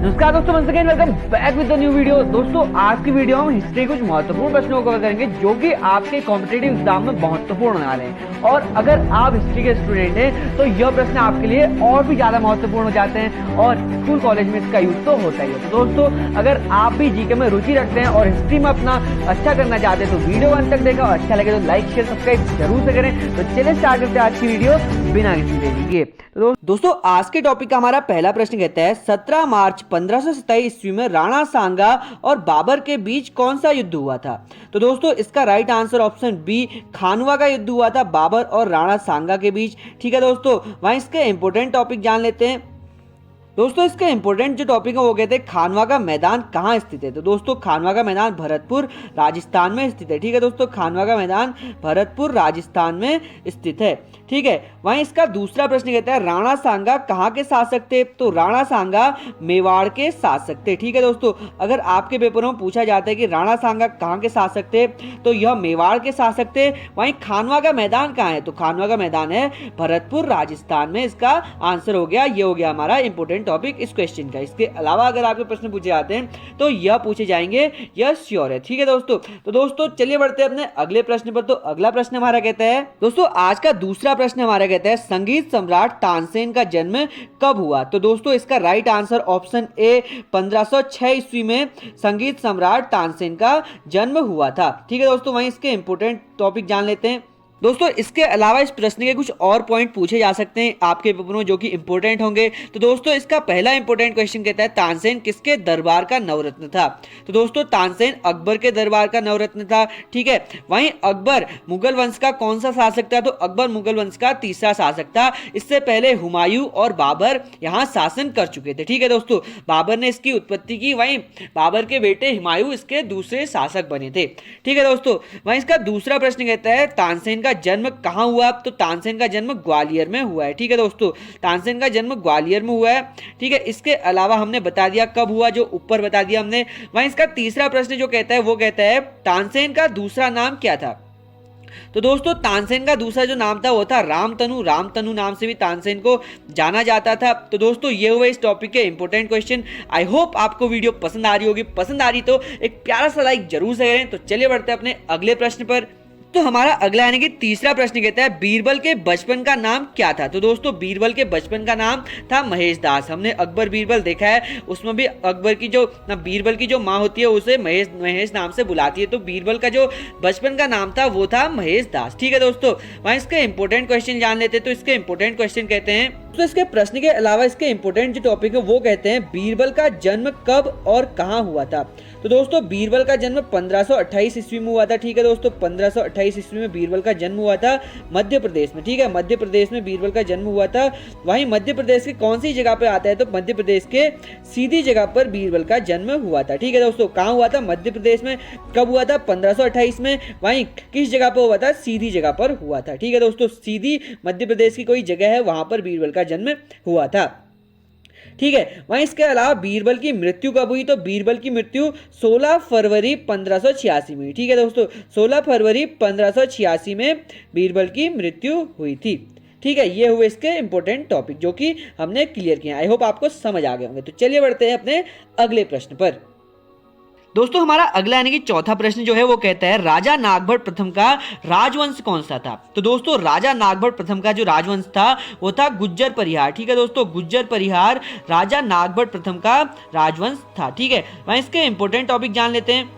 नमस्कार दोस्तों, once again welcome back with the new video. दोस्तों आज की वीडियो हम हिस्ट्री कुछ महत्वपूर्ण प्रश्नों को कवर करेंगे जो कि आपके कॉम्पिटिटिव एग्जाम में महत्वपूर्ण होने वाले हैं। और अगर आप हिस्ट्री के स्टूडेंट हैं तो यह प्रश्न आपके लिए और भी ज्यादा महत्वपूर्ण हो जाते हैं और स्कूल कॉलेज में इसका यूज तो होता ही है। तो दोस्तों अगर आप भी जीके में रुचि रखते हैं और हिस्ट्री में अपना अच्छा करना चाहते हैं तो वीडियो अंत तक देखा और अच्छा लगे तो लाइक शेयर सब्सक्राइब जरूर से करें। तो चलिए स्टार्ट करते हैं आज की वीडियो बिना किसी देरी के। तो दोस्तों आज के टॉपिक का हमारा पहला प्रश्न कहता है 17 मार्च 1527 ईस्वी में राणा सांगा और बाबर के बीच कौन सा युद्ध हुआ था। तो दोस्तों इसका राइट आंसर ऑप्शन बी खानवा का युद्ध हुआ था बाबर और राणा सांगा के बीच। ठीक है दोस्तों, वहीं इसके इंपोर्टेंट टॉपिक जान लेते हैं। दोस्तों इसका इंपोर्टेंट जो टॉपिक है वो कहते हैं खानवा का मैदान कहाँ स्थित है। तो दोस्तों खानवा का मैदान भरतपुर राजस्थान में स्थित है। ठीक है दोस्तों, खानवा का मैदान भरतपुर राजस्थान में स्थित है। ठीक है, वहीं इसका दूसरा प्रश्न कहता है राणा सांगा कहाँ के शासक थे। तो राणा सांगा मेवाड़ के शासक थे। ठीक है दोस्तों, अगर आपके पेपरों में पूछा जाता है कि राणा सांगा कहाँ के शासक थे तो यह मेवाड़ के शासक थे। वहीं खानवा का मैदान कहाँ है तो खानवा का मैदान है भरतपुर राजस्थान में। इसका आंसर हो गया, ये हो गया हमारा इंपोर्टेंट टॉपिक इस क्वेश्चन का। इसके अलावा अगर आपके प्रश्न पूछे जाते हैं तो यह पूछे जाएंगे, यह श्योर है। ठीक है दोस्तों, तो दोस्तों चलिए बढ़ते हैं अपने अगले प्रश्न पर। तो अगला प्रश्न हमारा कहता है दोस्तों आज का दूसरा प्रश्न हमारा कहता है संगीत सम्राट तानसेन का जन्म कब हुआ। तो दोस्तों इसका राइट आंसर ऑप्शन ए 1506 ईस्वी में संगीत सम्राट तानसेन का जन्म हुआ था। ठीक है दोस्तों, वहीं इसके इंपोर्टेंट टॉपिक जान लेते हैं। दोस्तों इसके अलावा इस प्रश्न के कुछ और पॉइंट पूछे जा सकते हैं आपके पेपर में जो कि इंपॉर्टेंट होंगे। तो दोस्तों इसका पहला इंपॉर्टेंट क्वेश्चन कहता है तानसेन किसके दरबार का नवरत्न था। तो दोस्तों तानसेन अकबर के दरबार का नवरत्न था। ठीक है, वहीं अकबर मुगल वंश का कौन सा शासक था। तो अकबर मुगल वंश का तीसरा शासक था। इससे पहले हुमायूं और बाबर यहाँ शासन कर चुके थे। ठीक है दोस्तों, बाबर ने इसकी उत्पत्ति की, वहीं बाबर के बेटे हुमायूं इसके दूसरे शासक बने थे। ठीक है दोस्तों, वहीं इसका दूसरा प्रश्न कहता है तानसेन का जन्म कहां हुआ। तो तानसेन का जन्म ग्वालियर में हुआ है। ठीक है दोस्तों, तानसेन का जन्म ग्वालियर में हुआ है। ठीक है, इसके अलावा हमने बता दिया कब हुआ, जो ऊपर बता दिया हमने। वहीं इसका तीसरा प्रश्न जो कहता है वो कहता है तानसेन का दूसरा नाम क्या था। तो दोस्तों तानसेन का दूसरा जो नाम था वो था रामतनु। रामतनु नाम से भी तानसेन को जाना जाता था। तो दोस्तों ये हुए इस टॉपिक के इंपॉर्टेंट क्वेश्चन। आई होप आपको वीडियो पसंद आ रही होगी। पसंद आ रही तो एक प्यारा सा लाइक जरूर से करें। तो चलिए बढ़ते हैं अपने अगले प्रश्न पर। तो हमारा अगला यानी कि तीसरा प्रश्न कहता है बीरबल के बचपन का नाम क्या था। तो दोस्तों बीरबल के बचपन का नाम था महेश दास। हमने अकबर बीरबल देखा है, उसमें भी अकबर की जो बीरबल की जो माँ होती है उसे महेश नाम से बुलाती है। तो बीरबल का जो बचपन का नाम था वो था महेश दास। ठीक है दोस्तों, वहीं इसके इंपॉर्टेंट क्वेश्चन जान लेते हैं। तो इसके इंपॉर्टेंट क्वेश्चन कहते हैं तो इसके प्रश्न के अलावा इसके इंपॉर्टेंट जो टॉपिक है वो कहते हैं बीरबल का जन्म कब और कहां हुआ था। तो दोस्तों बीरबल का जन्म 1528 ईस्वी में हुआ था। ठीक है दोस्तों, 1528 ईस्वी में बीरबल का जन्म हुआ था मध्य प्रदेश में। ठीक है, मध्य प्रदेश में बीरबल का जन्म हुआ था। वहीं मध्य प्रदेश के कौन सी जगह पे आता है तो मध्य प्रदेश के सीधी जगह पर बीरबल का जन्म हुआ था। ठीक है दोस्तों, कहाँ हुआ था मध्य प्रदेश में, कब हुआ था 1528 में। वहीं किस जगह पर हुआ था, सीधी जगह पर हुआ था। ठीक है दोस्तों, सीधी मध्य प्रदेश की कोई जगह है वहां पर बीरबल का जन्म हुआ था। ठीक है, वहीं इसके अलावा बीरबल की मृत्यु कब हुई। तो बीरबल की मृत्यु 16 फरवरी 1586 में हुई। ठीक है दोस्तों, 16 फरवरी 1586 में बीरबल की मृत्यु हुई थी। ठीक है, ये हुए इसके इंपॉर्टेंट टॉपिक जो कि हमने क्लियर किए। आई होप आपको समझ आ गए होंगे। तो चलिए बढ़ते हैं अपने अगले प्रश्न पर। दोस्तों हमारा अगला यानी कि चौथा प्रश्न जो है वो कहता है राजा नागभट्ट प्रथम का राजवंश कौन सा था। तो दोस्तों राजा नागभट्ट प्रथम का जो राजवंश था वो था गुज्जर परिहार। ठीक है दोस्तों, गुज्जर परिहार राजा नागभट्ट प्रथम का राजवंश था। ठीक है, वहीं इसके इंपॉर्टेंट टॉपिक जान लेते हैं।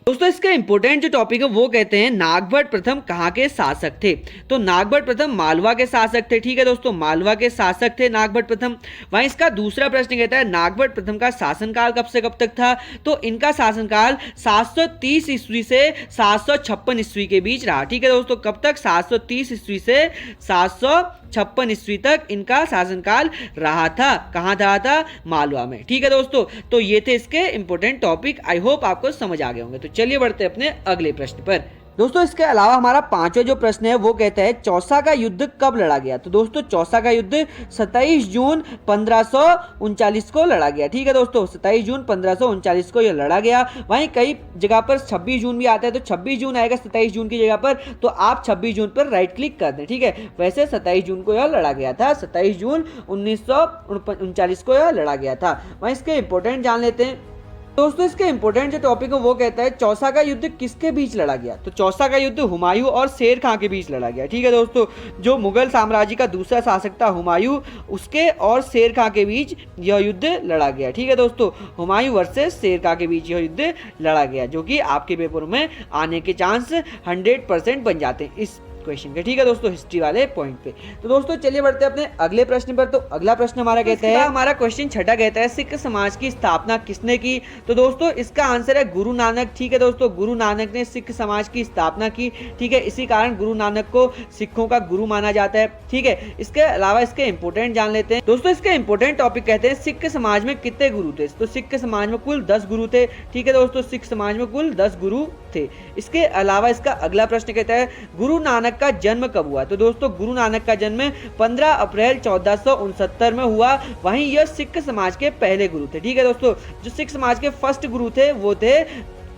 दोस्तों इसके इंपॉर्टेंट जो टॉपिक है वो कहते हैं नागभट्ट प्रथम कहाँ के शासक थे। तो नागभट्ट प्रथम मालवा के शासक थे। ठीक है दोस्तों, मालवा के शासक थे नागभट्ट प्रथम। वहीं इसका दूसरा प्रश्न कहता है नागभट्ट प्रथम का शासनकाल कब से कब तक था। तो इनका शासनकाल 730 ईस्वी से 756 ईस्वी के बीच रहा। ठीक है दोस्तों, कब तक 730 ईस्वी से 756 ईस्वी तक इनका शासनकाल रहा था। कहाँ रहा था, मालवा में। ठीक है दोस्तों, तो ये थे इसके इंपॉर्टेंट टॉपिक। आई होप आपको समझ आ गए होंगे। तो चलिए बढ़ते हैं अपने अगले प्रश्न पर। दोस्तों इसके अलावा हमारा पांचवा जो प्रश्न है वो कहता है चौसा का युद्ध कब लड़ा गया। तो दोस्तों चौसा का युद्ध 27 जून 1539 को लड़ा गया। ठीक है दोस्तों, 27 जून 1539 को यह लड़ा गया। वहीं कई जगह पर 26 जून भी आता है, तो 26 जून आएगा 27 जून की जगह पर, तो आप 26 जून पर राइट क्लिक कर दें। ठीक है, वैसे 27 जून को यह लड़ा गया था, 27 जून 1939 को यह लड़ा गया था। वहीं इसके इंपोर्टेंट जान लेते हैं। दोस्तों इसके इंपोर्टेंट जो टॉपिक है वो कहता है चौसा का युद्ध किसके बीच लड़ा गया। तो चौसा का युद्ध हुमायूं और शेर खां के बीच लड़ा गया। ठीक है दोस्तों, जो मुगल साम्राज्य का दूसरा शासक था हुमायूं, उसके और शेर खां के बीच यह युद्ध लड़ा गया। ठीक है दोस्तों, हुमायूं वर्सेस शेर खां के बीच यह युद्ध लड़ा गया, जो कि आपके पेपर में आने के चांस 100% बन जाते हैं इस क्वेश्चन के। ठीक है दोस्तों, हिस्ट्री वाले पॉइंट पे। तो दोस्तों चलिए बढ़ते हैं अपने अगले प्रश्न पर। तो अगला प्रश्न हमारा कहता है, हमारा क्वेश्चन छठा कहता है सिख समाज की स्थापना किसने की। तो दोस्तों इसका आंसर है गुरु नानक। ठीक है दोस्तों, गुरु नानक ने सिख समाज की स्थापना की। ठीक है, इसी कारण गुरु नानक को सिखों का गुरु माना जाता है। ठीक है, इसके अलावा इसके इंपोर्टेंट जान लेते हैं। दोस्तों इसके इंपोर्टेंट टॉपिक कहते हैं सिख समाज में कितने गुरु थे। तो सिख समाज में कुल 10 गुरु थे। ठीक है दोस्तों, सिख समाज में कुल 10 गुरु थे। इसके अलावा इसका अगला प्रश्न कहता है गुरु नानक का जन्म कब हुआ। तो दोस्तों गुरु नानक का जन्म 15 अप्रैल 1469 में हुआ। वहीं यह सिख समाज के पहले गुरु थे। ठीक है दोस्तों, जो सिख समाज के फर्स्ट गुरु थे वो थे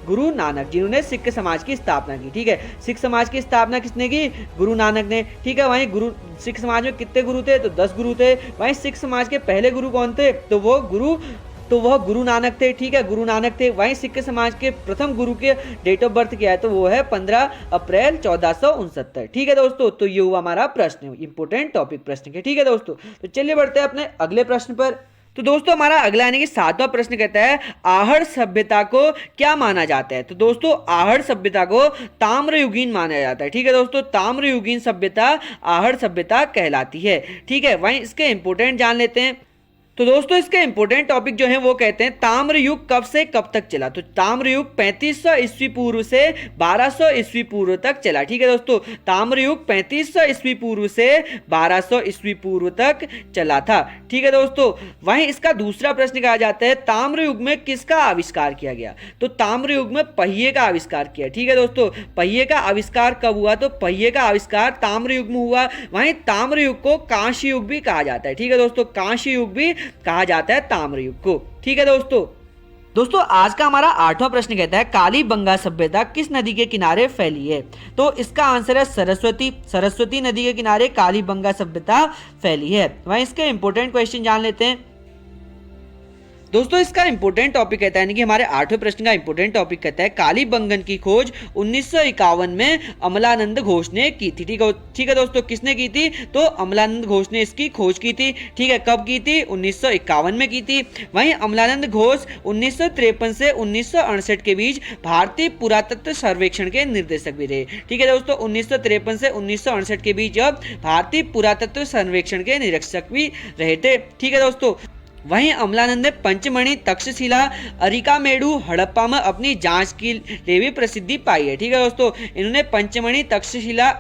गुरु नानक, जिन्होंने सिख समाज की स्थापना की। ठीक है, सिख समाज की स्थापना किसने की? गुरु नानक ने। ठीक है, वहीं गुरु सिख समाज में कितने गुरु थे? तो 10 गुरु थे। वहीं सिख समाज के पहले गुरु कौन थे? तो वह गुरु नानक थे। ठीक है, गुरु नानक थे। वहीं सिख समाज के प्रथम गुरु के डेट ऑफ बर्थ क्या है? तो वो है 15 अप्रैल 1469। ठीक है दोस्तों, तो ये हुआ हमारा प्रश्न, इंपोर्टेंट टॉपिक प्रश्न के। ठीक है दोस्तों, तो चलिए बढ़ते हैं अपने अगले प्रश्न पर। तो दोस्तों हमारा अगला यानी कि 7वां प्रश्न कहता है आहड़ सभ्यता को क्या माना जाता है। तो दोस्तों आहड़ सभ्यता को ताम्रयुगीन माना जाता है। ठीक है दोस्तों, ताम्रयुगीन सभ्यता आहड़ सभ्यता कहलाती है। ठीक है, वहीं इसके इंपोर्टेंट जान लेते हैं। तो दोस्तों इसके इंपोर्टेंट टॉपिक जो है वो कहते हैं ताम्र युग कब से कब तक चला। तो ताम्र युग 3500 ईस्वी पूर्व से 1200 ईस्वी पूर्व तक चला। ठीक है दोस्तों, ताम्र युग 3500 ईस्वी पूर्व से 1200 ईस्वी पूर्व तक चला था। ठीक है दोस्तों, वहीं इसका दूसरा प्रश्न कहा जाता है ताम्र युग में किसका आविष्कार किया गया। तो ताम्र युग में पहिए का आविष्कार किया। ठीक है दोस्तों, पहिए का आविष्कार कब हुआ? तो पहिए का आविष्कार ताम्र युग में हुआ। वहीं ताम्र युग को कांस्य युग भी कहा जाता है। ठीक है दोस्तों, कांस्य युग भी कहा जाता है ताम्र युग को। ठीक है दोस्तों आज का हमारा 8वां प्रश्न कहता है कालीबंगा सभ्यता किस नदी के किनारे फैली है। तो इसका आंसर है सरस्वती नदी के किनारे कालीबंगा सभ्यता फैली है। वहीं इसके इंपोर्टेंट क्वेश्चन जान लेते हैं। दोस्तों इसका इंपोर्टेंट टॉपिक कहता है, यानी कि हमारे 8वें प्रश्न का इंपोर्टेंट टॉपिक कहता है कालीबंगन की खोज 1951 में अमलानंद घोष ने की थी। ठीक है दोस्तों, किसने की थी? तो अमलानंद घोष ने इसकी खोज की थी। ठीक है, कब की थी? 1951 में की थी। वहीं अमलानंद घोष 1953 से 1968 के बीच भारतीय पुरातत्व सर्वेक्षण के निर्देशक भी रहे। ठीक है दोस्तों, 1953 से 1968 के बीच भारतीय पुरातत्व सर्वेक्षण के निरीक्षक भी रहे थे। ठीक है दोस्तों, वहीं अमलानंद ने पंचमणि, तक्षशिला, अरिकामेडु, हड़प्पा में अपनी जांच के लिए भी प्रसिद्धि पाई है। ठीक है दोस्तों, इन्होंने पंचमणि, तक्षशिला,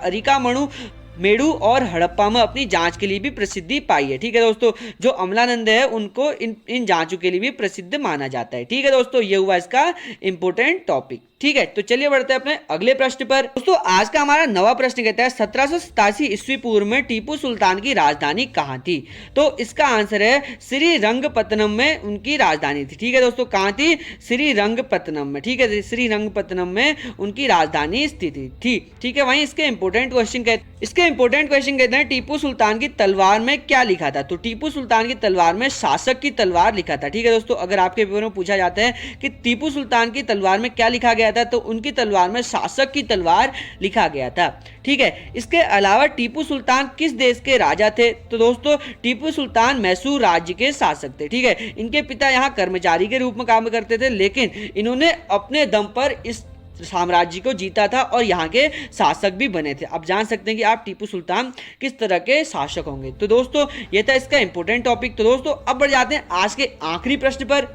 मेडू और हड़प्पा में अपनी जांच के लिए भी प्रसिद्धि पाई है। ठीक है दोस्तों, जो अमलानंद है उनको इन जांचों के लिए भी प्रसिद्ध माना जाता है। ठीक है दोस्तों, ये हुआ इसका इंपोर्टेंट टॉपिक। ठीक है, तो चलिए बढ़ते हैं अपने अगले प्रश्न पर। दोस्तों आज का हमारा 9वां प्रश्न कहता है 1787 ईस्वी पूर्व में टीपू सुल्तान की राजधानी कहाँ थी। तो इसका आंसर है श्रीरंगपत्तनम में उनकी राजधानी थी। ठीक है दोस्तों, कहाँ थी? श्रीरंगपत्तनम में। ठीक है, श्रीरंगपत्तनम में उनकी राजधानी स्थित थी। ठीक है, वहीं इसके इंपोर्टेंट क्वेश्चन कहते हैं टीपू सुल्तान की तलवार में क्या लिखा था। तो टीपू सुल्तान की तलवार में शासक की तलवार लिखा था। ठीक है दोस्तों, अगर आपके पेपर में पूछा जाता है कि टीपू सुल्तान की तलवार में क्या लिखा गया था, तो उनकी तलवार में शासक की तलवार लिखा गया था। ठीक है, इसके अलावा टीपू सुल्तान किस देश के राजा थे। तो दोस्तों टीपू सुल्तान मैसूर राज्य के शासक थे। ठीक है, इनके पिता यहाँ कर्मचारी के रूप में काम करते थे, लेकिन इन्होंने अपने दम पर इस साम्राज्य को जीता था और यहाँ के शासक भी बने थे। आप जान सकते हैं कि आप टीपू सुल्तान किस तरह के शासक होंगे। तो दोस्तों ये था इसका इंपोर्टेंट टॉपिक। तो दोस्तों अब बढ़ जाते हैं आज के आखिरी प्रश्न पर।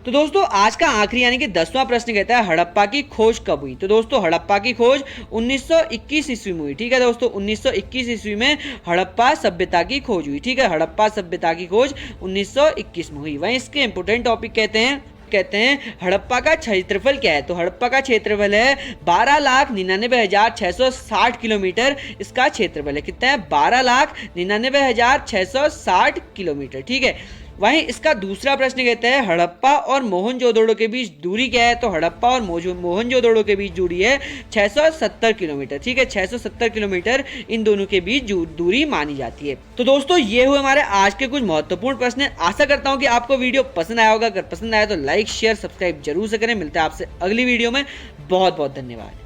तो दोस्तों आज का आखिरी यानी कि 10वां प्रश्न कहता है हड़प्पा की खोज कब हुई। तो दोस्तों हड़प्पा की खोज 1921 ईस्वी में हुई। ठीक है दोस्तों, 1921 ईस्वी में हड़प्पा सभ्यता की खोज हुई। ठीक है, हड़प्पा सभ्यता की खोज 1921 में हुई। वहीं इसके इंपोर्टेंट टॉपिक कहते हैं कहते हैं हड़प्पा का क्षेत्रफल क्या है। तो हड़प्पा का क्षेत्रफल है 12,99,660 किलोमीटर। इसका क्षेत्रफल है कितना है, 12,99,660 किलोमीटर। ठीक है, वहीं इसका दूसरा प्रश्न कहता है हड़प्पा और मोहनजोदड़ो के बीच दूरी क्या है। तो हड़प्पा और मोहनजोदड़ो के बीच दूरी है 670 किलोमीटर। ठीक है, 670 किलोमीटर इन दोनों के बीच दूरी मानी जाती है। तो दोस्तों ये हुए हमारे आज के कुछ महत्वपूर्ण प्रश्न। आशा करता हूं कि आपको वीडियो पसंद आया होगा। अगर पसंद आया तो लाइक शेयर सब्सक्राइब जरूर से करें। मिलता है आपसे अगली वीडियो में। बहुत बहुत धन्यवाद।